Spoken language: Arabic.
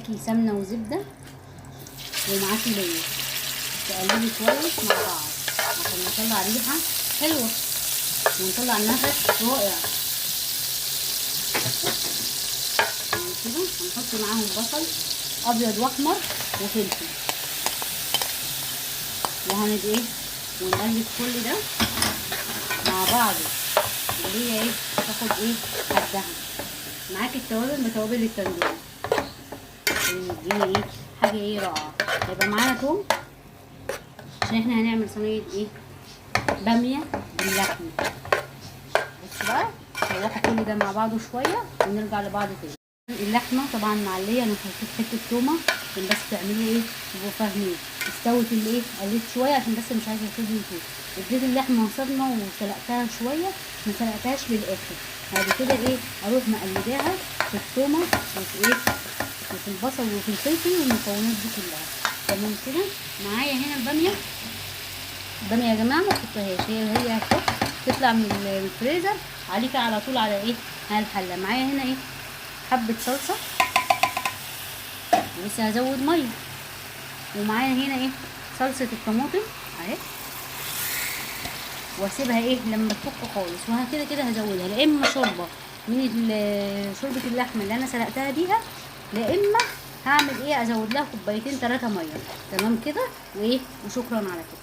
معاكي سمنه وزبده ومعاكي ليا، تقلبي كويس مع بعض عشان نطلع ريحه حلوه ونطلع نفس رائع. كده هنحط معاهم بصل ابيض واحمر وفلفل، ونقلب كل ده مع بعض اللي هي تاخد حدها. معاكي التوابل بتوابل التندور، يديني حاجه رائعه. هيبقى معانا توم عشان احنا هنعمل صينيه باميه باللحمه. بصوا بقى نشوحوا كل ده مع بعضه شويه ونرجع لبعض تاني. اللحمه طبعا معليه، انا حطيت حته تومه عشان بس تعملوا تبقوا فاهمين. استوت قليت شويه عشان بس مش عايزه تدي فيه. اديت اللحمه صدمه وسلقتها شويه، ما سلقتهاش للاخر. بعد كده اروح مقلباها في التومه وفي البصل وفي الفلفل والمكونات دي كلها. تمام كده. معايا هنا الباميه يا جماعه ما تحطوهاش، هي تطلع من الفريزر عليكي على طول على على الحله. معايا هنا حبه صلصه ولسه هزود ميه. ومعايا هنا صلصه الطماطم اهي، واسيبها لما تفك خالص. وكده كده هزودها لا اما شوربه من شوربه اللحمه اللي انا سلقتها بيها، لا اما هعمل ازود لها كوبايتين 3 ميه. تمام كده وشكرا على كده.